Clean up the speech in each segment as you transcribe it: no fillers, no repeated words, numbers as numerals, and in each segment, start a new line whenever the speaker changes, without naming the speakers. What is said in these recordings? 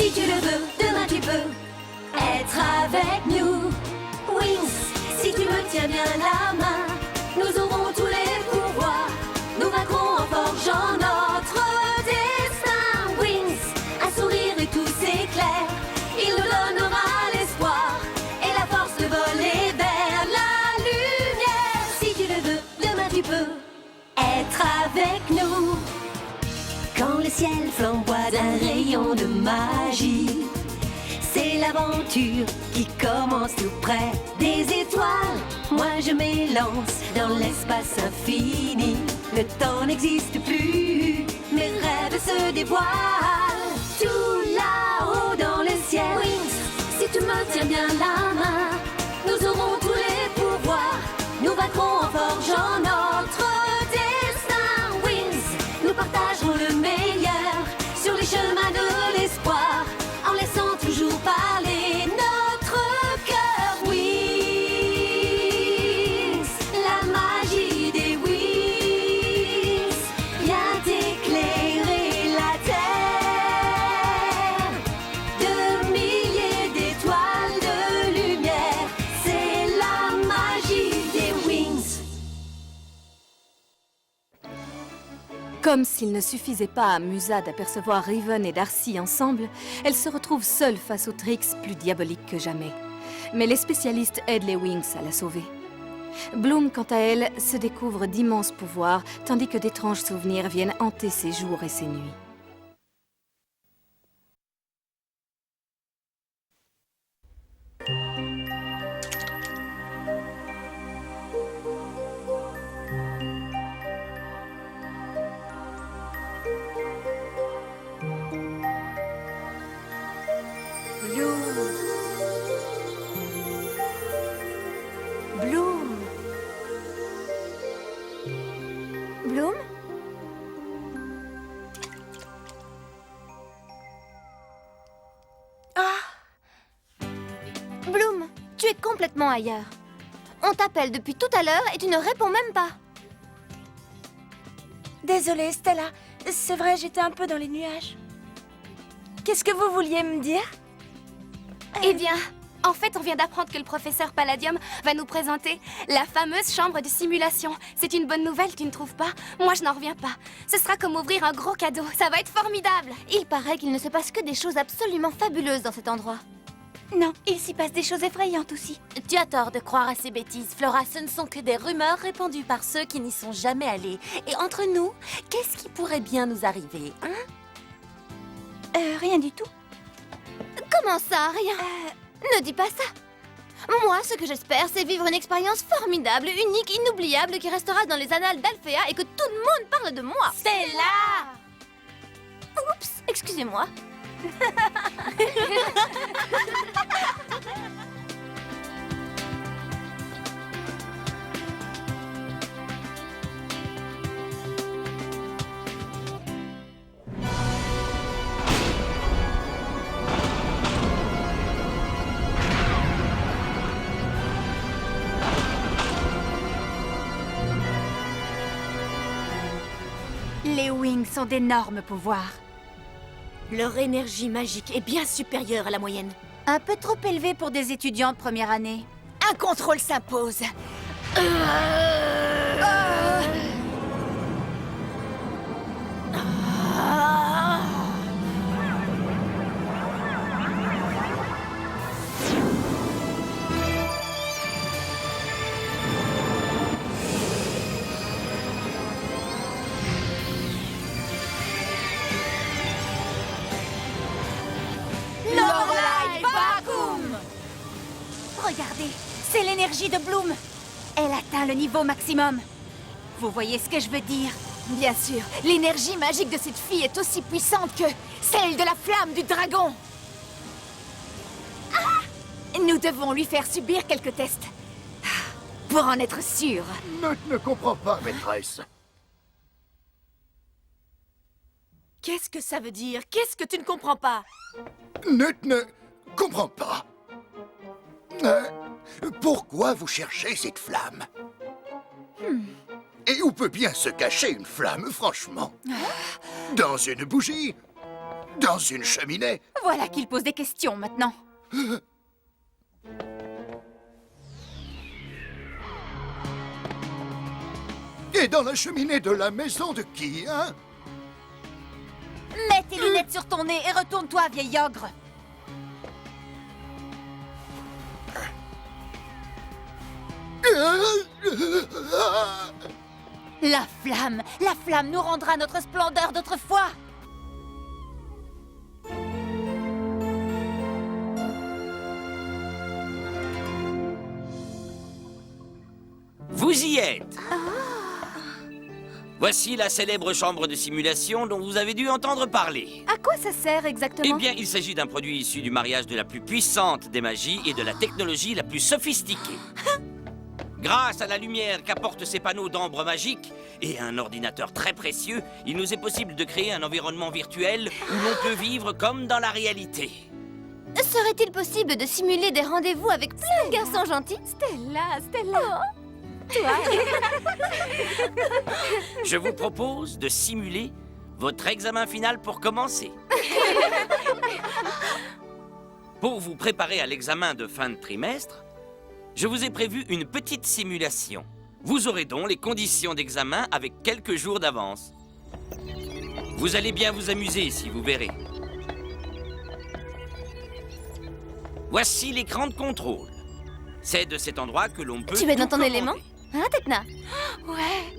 Si tu le veux, demain tu peux être avec nous. Wings, si tu me tiens bien la main, nous aurons tous les pouvoirs. Nous vaincrons en forgeant notre destin. Wings, un sourire et tout s'éclaire. Il nous donnera l'espoir et la force de voler vers la lumière. Si tu le veux, demain tu peux être avec nous. Quand le ciel flamboie d'un rayon de magie, c'est l'aventure qui commence tout près des étoiles. Moi je m'élance dans l'espace infini. Le temps n'existe plus, mes rêves se dévoilent. Tout là-haut dans le ciel. Wings, si tu me tiens bien la main, nous aurons tous les pouvoirs. Nous vaincrons en forgeant notre destin. Wings, nous partagerons le meilleur sur les chemins de l'espoir, en laissant toujours parler notre cœur. Wings, la magie des Wings vient éclairer la terre. De milliers d'étoiles de lumière, c'est la magie des Wings.
Comme s'il ne suffisait pas à Musa d'apercevoir Riven et Darcy ensemble, elle se retrouve seule face aux Trix plus diaboliques que jamais. Mais les spécialistes aident les Wings à la sauver. Bloom, quant à elle, se découvre d'immenses pouvoirs, tandis que d'étranges souvenirs viennent hanter ses jours et ses nuits.
Bloom. Bloom? Bloom, tu es complètement ailleurs. On t'appelle depuis tout à l'heure et tu ne réponds même pas.
Désolée, Stella. C'est vrai, j'étais un peu dans les nuages. Qu'est-ce que vous vouliez me dire?
Eh bien, en fait, on vient d'apprendre que le professeur Palladium va nous présenter la fameuse chambre de simulation. C'est une bonne nouvelle, tu ne trouves pas? Moi, je n'en reviens pas. Ce sera comme ouvrir un gros cadeau. Ça va être formidable. Il paraît qu'il ne se passe que des choses absolument fabuleuses dans cet endroit.
Non, il s'y passe des choses effrayantes aussi.
Tu as tort de croire à ces bêtises, Flora. Ce ne sont que des rumeurs répandues par ceux qui n'y sont jamais allés. Et entre nous, qu'est-ce qui pourrait bien nous arriver, hein?
Rien du tout.
Comment ça, rien? Ne dis pas ça. Moi, ce que j'espère, c'est vivre une expérience formidable, unique, inoubliable, qui restera dans les annales d'Alphéa et que tout le monde parle de moi.
C'est là!
Oups, excusez-moi.
Les Wings sont d'énormes pouvoirs.
Leur énergie magique est bien supérieure à la moyenne.
Un peu trop élevé pour des étudiants de première année.
Un contrôle s'impose.
Regardez, c'est l'énergie de Bloom. Elle atteint le niveau maximum. Vous voyez ce que je veux dire?
Bien sûr, l'énergie magique de cette fille est aussi puissante que celle de la flamme du dragon. Nous devons lui faire subir quelques tests. Pour en être sûr.
Ne comprends pas, maîtresse.
Qu'est-ce que ça veut dire? Qu'est-ce que tu ne comprends pas?
Ne comprends pas. Pourquoi vous cherchez cette flamme? Et où peut bien se cacher une flamme, franchement? Dans une bougie? Dans une cheminée?
Voilà qu'il pose des questions maintenant.
Et dans la cheminée de la maison de qui, hein?
Mets tes lunettes sur ton nez et retourne-toi, vieil ogre. La flamme nous rendra notre splendeur d'autrefois.
Vous y êtes! Voici la célèbre chambre de simulation dont vous avez dû entendre parler.
À quoi ça sert
Eh
exactement?
bien, il s'agit d'un produit issu du mariage de la plus puissante des magies et de la technologie la plus sophistiquée. Grâce à la lumière qu'apportent ces panneaux d'ambre magique et à un ordinateur très précieux, il nous est possible de créer un environnement virtuel où l'on peut vivre comme dans la réalité.
Serait-il possible de simuler des rendez-vous avec plein de garçons gentils?
Stella.
Je vous propose de simuler votre examen final pour commencer. Pour vous préparer à l'examen de fin de trimestre, je vous ai prévu une petite simulation. Vous aurez donc les conditions d'examen avec quelques jours d'avance. Vous allez bien vous amuser si vous verrez. Voici l'écran de contrôle. C'est de cet endroit que l'on peut...
Tu es dans
tout
ton élément?
commander.
Hein, Tekna?
Ouais,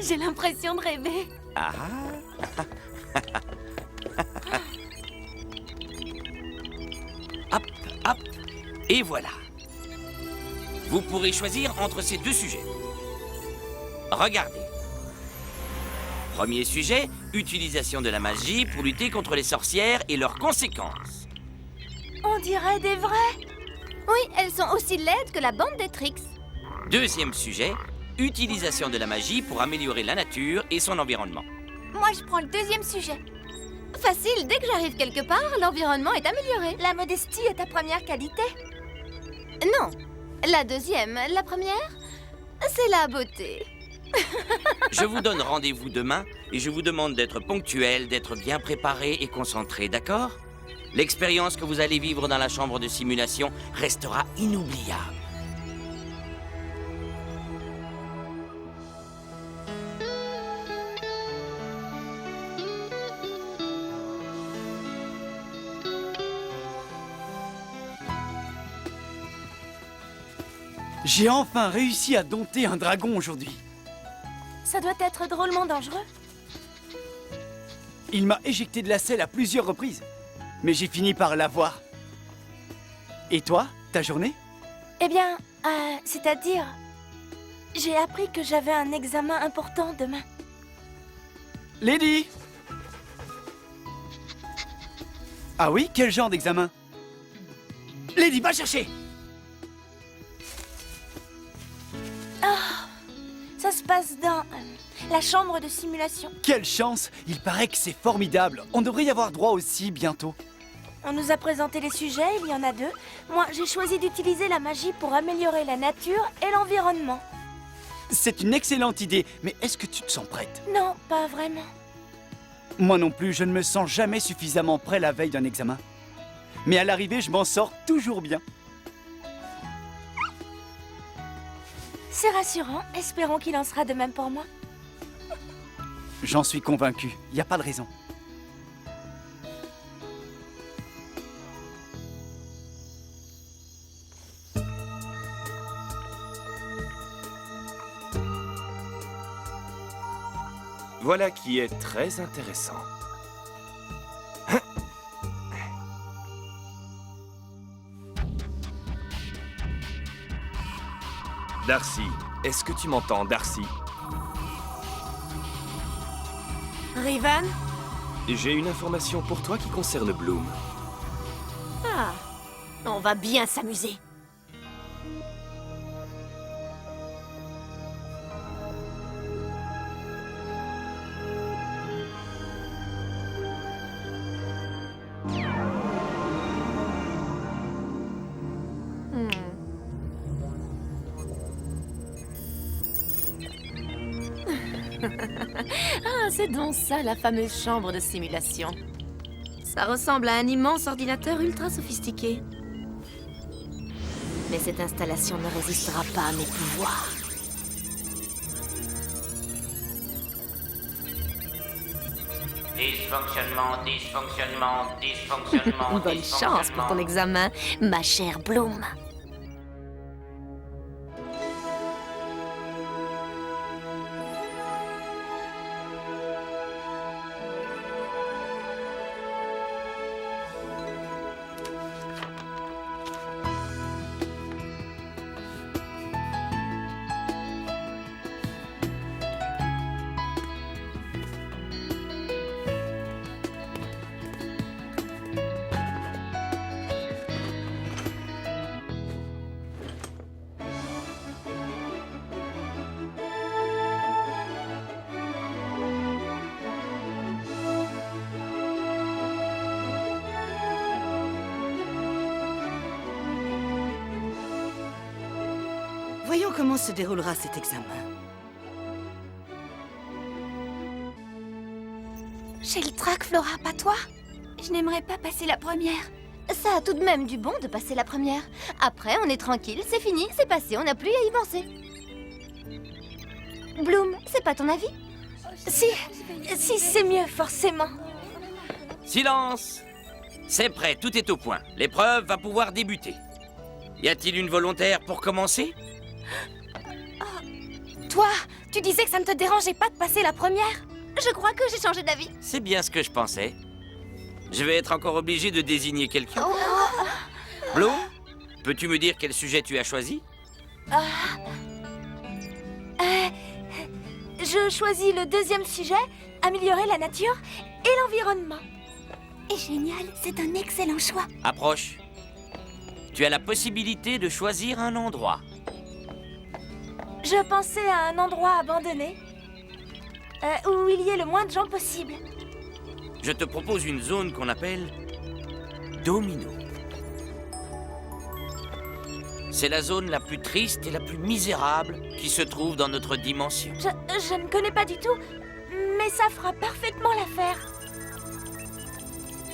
j'ai l'impression de rêver.
Ah. Hop, hop, et voilà. Vous pourrez choisir entre ces deux sujets. Regardez. Premier sujet, utilisation de la magie pour lutter contre les sorcières et leurs conséquences.
On dirait des vrais. Oui, elles sont aussi laides que la bande des Trix.
Deuxième sujet, utilisation de la magie pour améliorer la nature et son environnement.
Moi, je prends le deuxième sujet. Facile, dès que j'arrive quelque part, l'environnement est amélioré. La modestie est ta première qualité? Non, la deuxième. La première, c'est la beauté.
Je vous donne rendez-vous demain et je vous demande d'être ponctuel, d'être bien préparé et concentré, d'accord? L'expérience que vous allez vivre dans la chambre de simulation restera inoubliable.
J'ai enfin réussi à dompter un dragon aujourd'hui.
Ça doit être drôlement dangereux.
Il m'a éjecté de la selle à plusieurs reprises, mais j'ai fini par l'avoir. Et toi, ta journée?
Eh bien, c'est-à-dire... J'ai appris que j'avais un examen important demain.
Lady! Ah oui, quel genre d'examen? Lady, va chercher!
Ça se passe dans la chambre de simulation.
Quelle chance! Il paraît que c'est formidable. On devrait y avoir droit aussi bientôt.
On nous a présenté les sujets, il y en a deux. Moi, j'ai choisi d'utiliser la magie pour améliorer la nature et l'environnement.
C'est une excellente idée, mais est-ce que tu te sens prête?
Non, pas vraiment.
Moi non plus, je ne me sens jamais suffisamment prêt la veille d'un examen. Mais à l'arrivée, je m'en sors toujours bien.
C'est rassurant, espérons qu'il en sera de même pour moi.
J'en suis convaincu, il n'y a pas de raison.
Voilà qui est très intéressant. Darcy, est-ce que tu m'entends, Darcy?
Riven?
J'ai une information pour toi qui concerne Bloom.
Ah, on va bien s'amuser.
Ah, c'est donc ça, la fameuse chambre de simulation.
Ça ressemble à un immense ordinateur ultra sophistiqué. Mais cette installation ne résistera pas à mes pouvoirs.
Dysfonctionnement, dysfonctionnement, dysfonctionnement.
Bonne chance pour ton examen, ma chère Bloom.
Voyons comment se déroulera cet examen.
J'ai le trac, Flora, pas toi? Je n'aimerais pas passer la première.
Ça a tout de même du bon de passer la première. Après, on est tranquille, c'est fini, c'est passé, on n'a plus à y penser. Bloom, c'est pas ton avis?
Si, c'est mieux, forcément.
Silence! C'est prêt, tout est au point. L'épreuve va pouvoir débuter. Y a-t-il une volontaire pour commencer?
Toi, tu disais que ça ne te dérangeait pas de passer la première?
Je crois que j'ai changé d'avis.
C'est bien ce que je pensais. Je vais être encore obligé de désigner quelqu'un. Bloom, peux-tu me dire quel sujet tu as choisi?
Je choisis le deuxième sujet, améliorer la nature et l'environnement. Et génial, c'est un excellent choix.
Approche. Tu as la possibilité de choisir un endroit.
Je pensais à un endroit abandonné, où il y ait le moins de gens possible.
Je te propose une zone qu'on appelle Domino. C'est la zone la plus triste et la plus misérable qui se trouve dans notre dimension.
Je ne connais pas du tout, mais ça fera parfaitement l'affaire.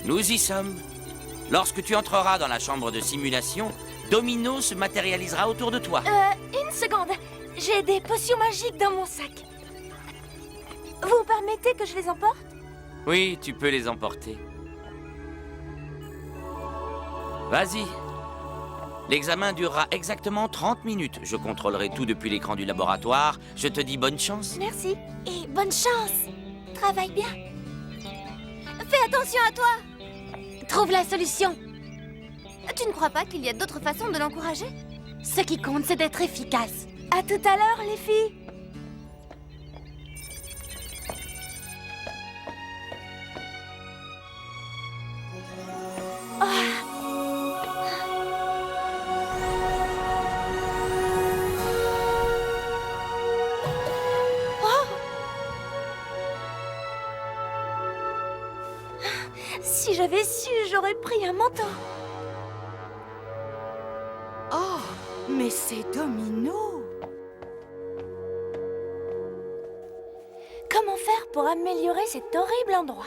Nous y sommes. Lorsque tu entreras dans la chambre de simulation, Domino se matérialisera autour de toi.
Une seconde. J'ai des potions magiques dans mon sac. Vous permettez que je les emporte?
Oui, tu peux les emporter. Vas-y. L'examen durera exactement 30 minutes. Je contrôlerai tout depuis l'écran du laboratoire. Je te dis bonne chance.
Merci. Et bonne chance. Travaille bien. Fais attention à toi. Trouve la solution.
Tu ne crois pas qu'il y a d'autres façons de l'encourager?
Ce qui compte, c'est d'être efficace. À tout à l'heure, les filles. Si j'avais su, j'aurais pris un manteau.
Oh, mais c'est Domino!
Comment faire pour améliorer cet horrible endroit?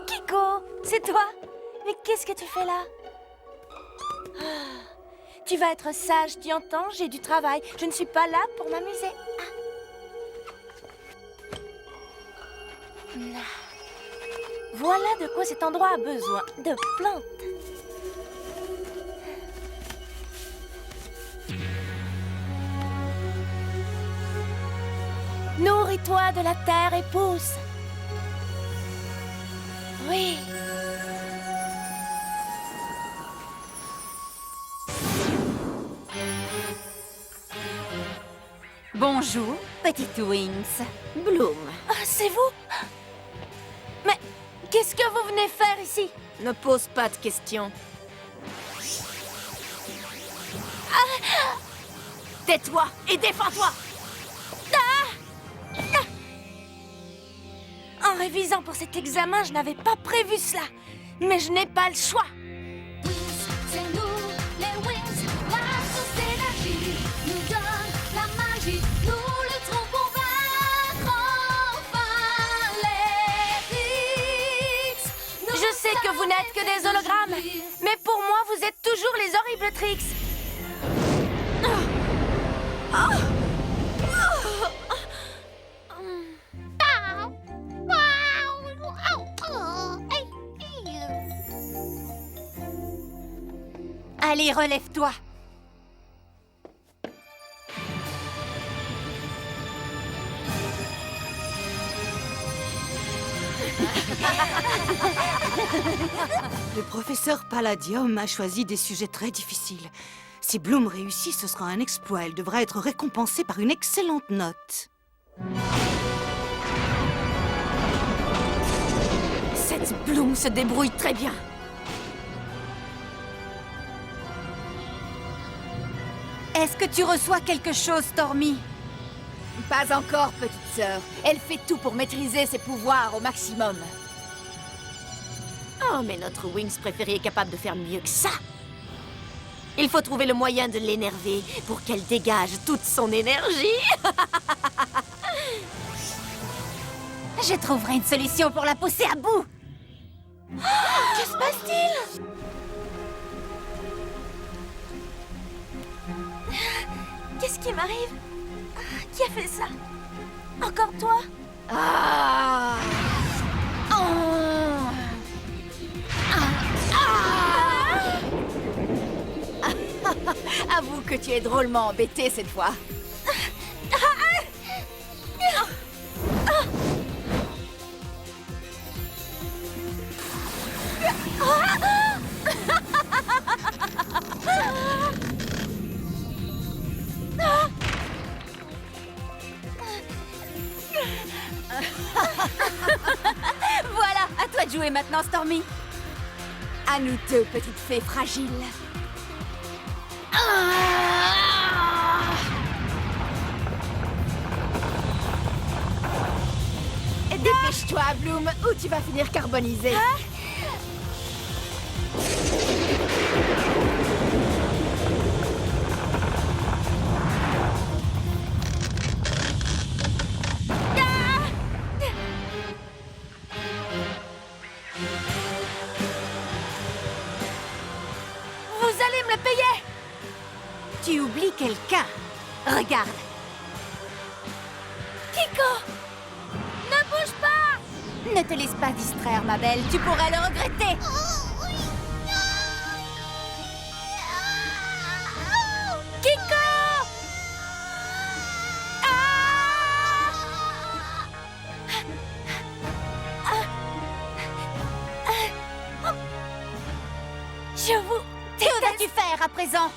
Kiko, c'est toi? Mais qu'est-ce que tu fais là? Tu vas être sage, tu entends? J'ai du travail. Je ne suis pas là pour m'amuser. Voilà de quoi cet endroit a besoin. De plantes. Nourris-toi de la terre et pousse. Oui.
Bonjour, petite Wings. Bloom.
Ah, c'est vous? Mais qu'est-ce que vous venez faire ici?
Ne pose pas de questions.
Tais-toi et défends-toi! En révisant pour cet examen, je n'avais pas prévu cela. Mais je n'ai pas le choix.
C'est nous, les Wings. La source d'énergie nous donne la magie. Nous lutterons pour vaincre enfin les
vous n'êtes que des hologrammes. Mais pour moi, vous êtes toujours les horribles Trix.
Allez, relève-toi.
Le professeur Palladium a choisi des sujets très difficiles. Si Bloom réussit, ce sera un exploit. Elle devra être récompensée par une excellente note.
Cette Bloom se débrouille très bien.
Est-ce que tu reçois quelque chose, Stormy?
Pas encore, petite sœur. Elle fait tout pour maîtriser ses pouvoirs au maximum.
Oh, mais notre Wings préférée est capable de faire mieux que ça. Il faut trouver le moyen de l'énerver pour qu'elle dégage toute son énergie.
Je trouverai une solution pour la pousser à bout.
Que se passe-t-il? Qu'est-ce qui m'arrive? Qui a fait ça? Encore toi?
Ah! Avoue que tu es drôlement embêtée cette fois.
Voilà, à toi de jouer maintenant, Stormy.
À nous deux, petites fées fragiles. Dépêche-toi, Bloom, ou tu vas finir carbonisé.
Vous allez me le payer!
Tu oublies quelqu'un. Regarde.
Kiko! Ne bouge pas!
Ne te laisse pas distraire, ma belle. Tu pourrais le regretter.
Kiko! Je vous...
Que vas-tu faire à présent?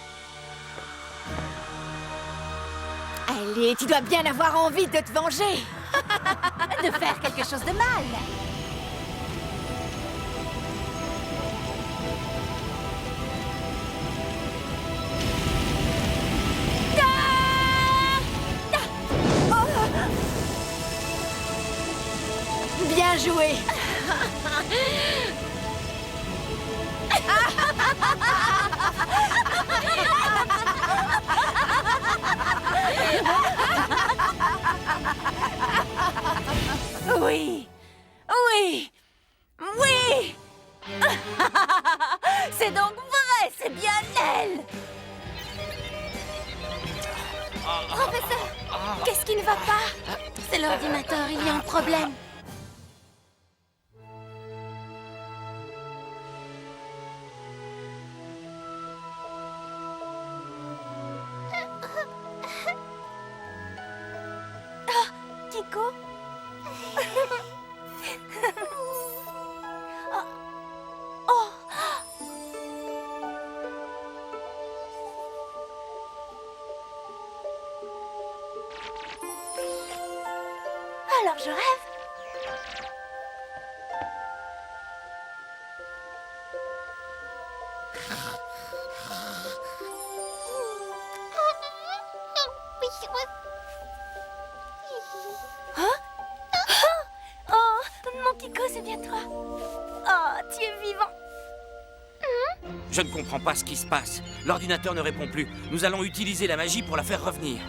Allez, tu dois bien avoir envie de te venger.
De faire quelque chose de mal.
Bien joué.
Oui. Oui. Oui. C'est donc vrai, c'est bien elle.
Professeur, qu'est-ce qui ne va pas?
C'est l'ordinateur, il y a un problème.
Kiko? Oh. Alors je rêve? Kiko, c'est bien toi. Oh, tu es vivant.
Je ne comprends pas ce qui se passe. L'ordinateur ne répond plus. Nous allons utiliser la magie pour la faire revenir.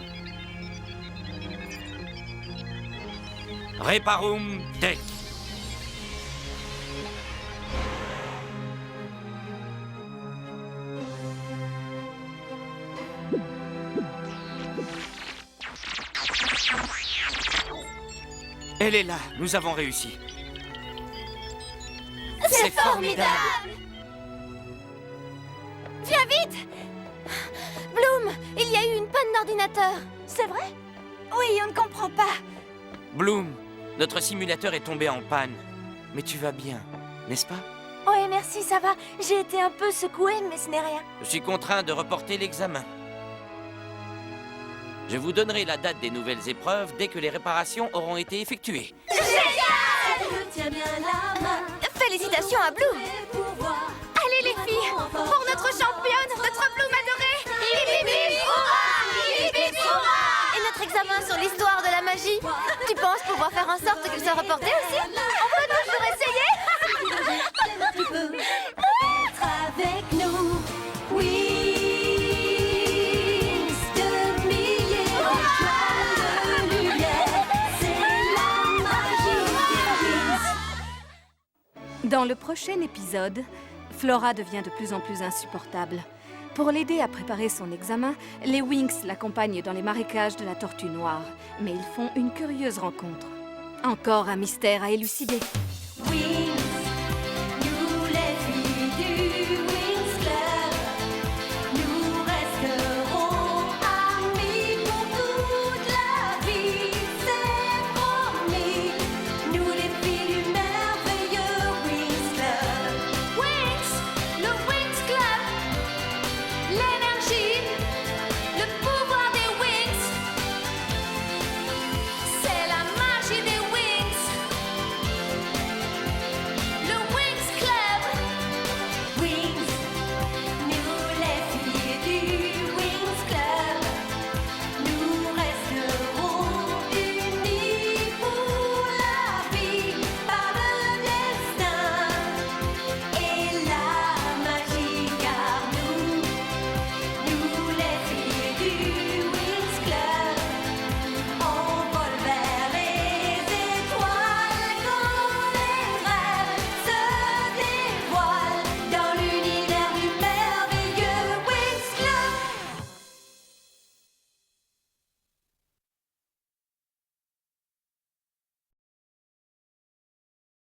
Reparum Tech.
Elle est là.
Nous avons réussi.
C'est formidable! Viens vite! Bloom, il y a eu une panne d'ordinateur. C'est vrai?
Oui, on ne comprend pas.
Bloom, notre simulateur est tombé en panne. Mais tu vas bien, n'est-ce pas?
Oui, merci, ça va. J'ai été un peu secouée, mais ce n'est rien.
Je suis contraint de reporter l'examen. Je vous donnerai la date des nouvelles épreuves dès que les réparations auront été effectuées.
Tiens bien la main.
Félicitations à Bloom.
Pouvoir.
Allez les filles, pour notre championne, notre Bloom adorée. Bip, bip, bip, hurrah! Bip, bip, hurrah! Et notre examen sur l'histoire de la magie. Tu penses pouvoir faire en sorte qu'il soit reporté aussi? On peut toujours essayer.
Tu peux être avec nous. Wings de milliers d'étoiles de lumière. C'est la magie des Wings.
Dans le prochain épisode, Flora devient de plus en plus insupportable. Pour l'aider à préparer son examen, les Wings l'accompagnent dans les marécages de la Tortue Noire. Mais ils font une curieuse rencontre. Encore un mystère à élucider.
Wings.